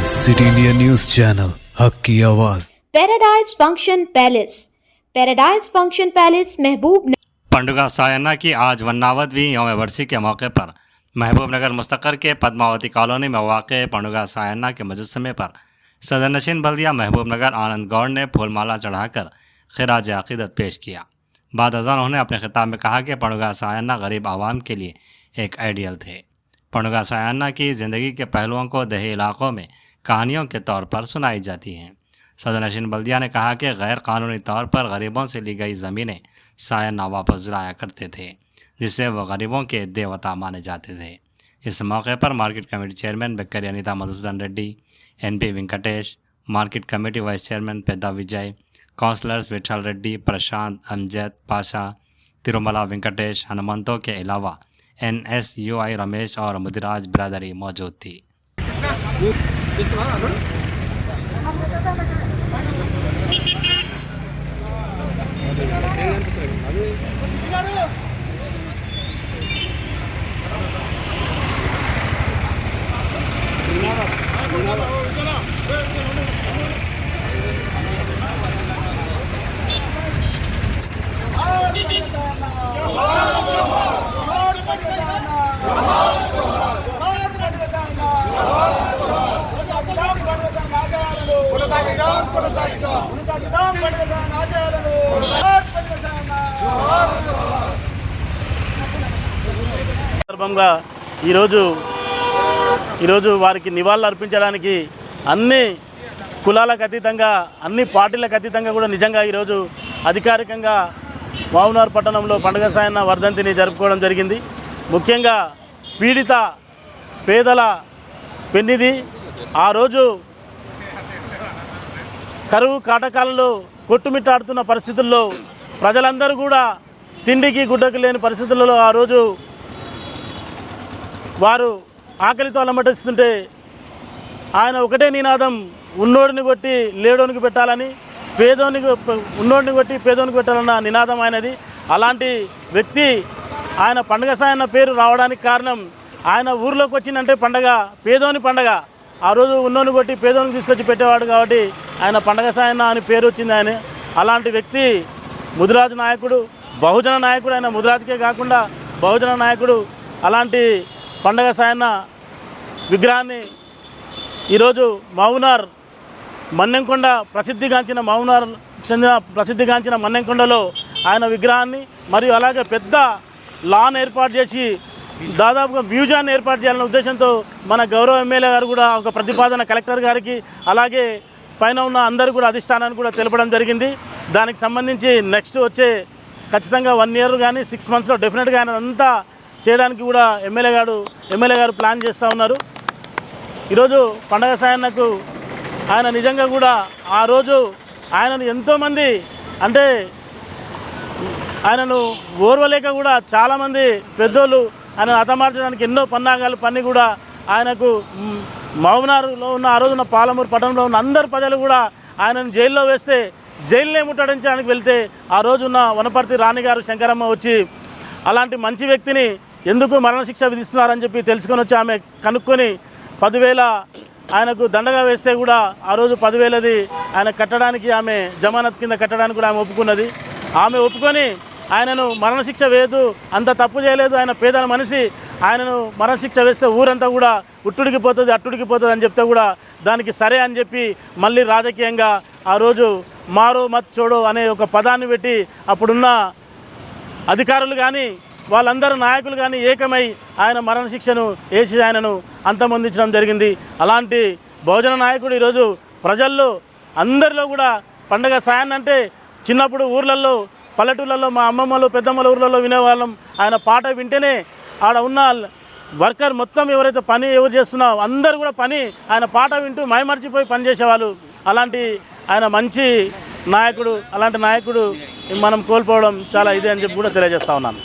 City India news channel हक की आवाज़। पैराडाइज फंक्शन पैलेस महबूब पंडुगा सायन्ना की आज 51वीं यौम वर्सी के मौके पर महबूब नगर मुस्तकर के पद्मावती कॉलोनी में वाक़ पंडुगा सायन्ना के मुजस्समे पर सदर नशीन बल्दिया महबूब नगर आनंद गौड़ ने फूलमाला चढ़ाकर खिराज अक़ीदत पेश किया। बाद अज़ान उन्होंने अपने खिताब में कहा कि पंडुगा सायन्ना गरीब आवाम के लिए एक आइडियल थे। पंडुगा सायन्ना की ज़िंदगी के पहलुओं को देही इलाकों में कहानियों के तौर पर सुनाई जाती हैं। सदर नशीन बल्दिया ने कहा कि गैर कानूनी तौर पर गरीबों से ली गई ज़मीनें सायन्ना वापस दिलाया करते थे, जिससे वह गरीबों के देवता माने जाते थे। इस मौके पर market committee chairman Bekkari Anitha Madhusudan Reddy, NP Venkatesh, market committee vice chairman Pedda Vijay, councillors Vithal Reddy, Prashant, Amjad Pasha, Tirumala Venkatesh, हनुमंतों के अलावा NSUI रमेश और मुदिराज बिरादरी मौजूद थी। సందర్భంగా ఈరోజు వారికి నివాళులు అర్పించడానికి అన్ని కులాలకు అతీతంగా అన్ని పార్టీలకు అతీతంగా కూడా నిజంగా ఈరోజు అధికారికంగా మహబూబ్నగర్ పట్టణంలో పండుగ సాయన్న వర్ధంతిని జరుపుకోవడం జరిగింది। ముఖ్యంగా పీడిత పేదల పెన్నిది ఆ రోజు కరువు కాటకాలలో కొట్టుమిట్టాడుతున్న పరిస్థితుల్లో ప్రజలందరూ కూడా తిండికి గుడ్డకి లేని పరిస్థితులలో ఆ రోజు వారు ఆకలితో అలమటిస్తుంటే ఆయన ఒకటే నినాదం, ఉన్నోడిని కొట్టి లేడోనికి పెట్టాలని, ఉన్నోడిని కొట్టి పేదోనికి పెట్టాలన్న నినాదం ఆయనది। అలాంటి వ్యక్తి ఆయన పండుగ సాయన్న పేరు రావడానికి కారణం, ఆయన ఊర్లోకి వచ్చిందంటే పండగ పేదోని పండగ, ఆ రోజు ఉన్నోని కొట్టి పేదోనికి తీసుకొచ్చి పెట్టేవాడు కాబట్టి ఆయన పండగ సాయన్న అని పేరు వచ్చింది ఆయన। అలాంటి వ్యక్తి ముదిరాజు నాయకుడు, బహుజన నాయకుడు, ఆయన ముదిరాజుకే కాకుండా బహుజన నాయకుడు। అలాంటి పండగ సాయన్న విగ్రహాన్ని ఈరోజు మహబూబ్నగర్ మన్నెంకొండ ప్రసిద్ధిగాంచిన మన్నెంకొండలో ఆయన విగ్రహాన్ని మరియు అలాగే పెద్ద లాన్ ఏర్పాటు చేసి దాదాపుగా మ్యూజియాన్ని ఏర్పాటు చేయాలనే ఉద్దేశంతో మన గౌరవ ఎమ్మెల్యే గారు కూడా ఒక ప్రతిపాదన కలెక్టర్ గారికి అలాగే పైన ఉన్న అందరూ కూడా అధిష్టానాన్ని కూడా తెలపడం జరిగింది। దానికి సంబంధించి నెక్స్ట్ వచ్చే ఖచ్చితంగా 1 year కానీ 6 monthsలో డెఫినెట్గా ఆయన అంతా చేయడానికి కూడా ఎమ్మెల్యే గారు ప్లాన్ చేస్తూ ఉన్నారు। ఈరోజు పండగ సాయన్నకు ఆయన నిజంగా కూడా ఆ రోజు ఆయనను ఎంతోమంది అంటే ఆయనను ఓర్వలేక కూడా చాలామంది పెద్దోళ్ళు ఆయన హతమార్చడానికి ఎన్నో పన్నాగాలు పన్ని కూడా ఆయనకు మహబూబ్నగర్లో ఉన్న ఆ రోజున పాలమూరు పట్టణంలో ఉన్న అందరు ప్రజలు కూడా ఆయనను జైల్లో వేస్తే జైలునే ముట్టడించడానికి వెళ్తే ఆ రోజున్న వనపర్తి రాణి గారు శంకరమ్మ వచ్చి అలాంటి మంచి వ్యక్తిని ఎందుకు మరణశిక్ష విధిస్తున్నారని చెప్పి తెలుసుకొని వచ్చి ఆమె కనుక్కొని 10,000 ఆయనకు దండగా వేస్తే కూడా ఆ రోజు 10,000ది ఆయన కట్టడానికి, ఆమె జమానత్ కింద కట్టడానికి కూడా ఆమె ఒప్పుకున్నది। ఆమె ఒప్పుకొని ఆయనను మరణశిక్ష వేయదు, అంత తప్పు చేయలేదు, ఆయన పేదల మనిషి, ఆయనను మరణశిక్ష వేస్తే ఊరంతా కూడా అట్టుడికిపోతుంది అని చెప్తే కూడా దానికి సరే అని చెప్పి మళ్ళీ రాజకీయంగా ఆ రోజు మారో మత్ చోడో అనే ఒక పదాన్ని పెట్టి అప్పుడున్న అధికారులు కానీ వాళ్ళందరూ నాయకులు కానీ ఏకమై ఆయన మరణశిక్షను వేసి ఆయనను అంతమొందించడం జరిగింది। అలాంటి బహుజన నాయకుడు ఈరోజు ప్రజల్లో అందరిలో కూడా పండగ సాయన్న అంటే చిన్నప్పుడు ఊర్లలో పల్లెటూళ్ళల్లో మా అమ్మమ్మలు పెద్దమ్మల ఊర్లలో వినేవాళ్ళం। ఆయన పాట వింటేనే ఆడ ఉన్న వర్కర్ మొత్తం ఎవరైతే పని ఎవరు చేస్తున్నారో అందరూ కూడా ఆయన పాట వింటూ మైమర్చిపోయి పని చేసేవాళ్ళు। అలాంటి ఆయన మంచి నాయకుడు, అలాంటి నాయకుడు మనం కోల్పోవడం చాలా ఇదే అని చెప్పి కూడా తెలియజేస్తా ఉన్నాను।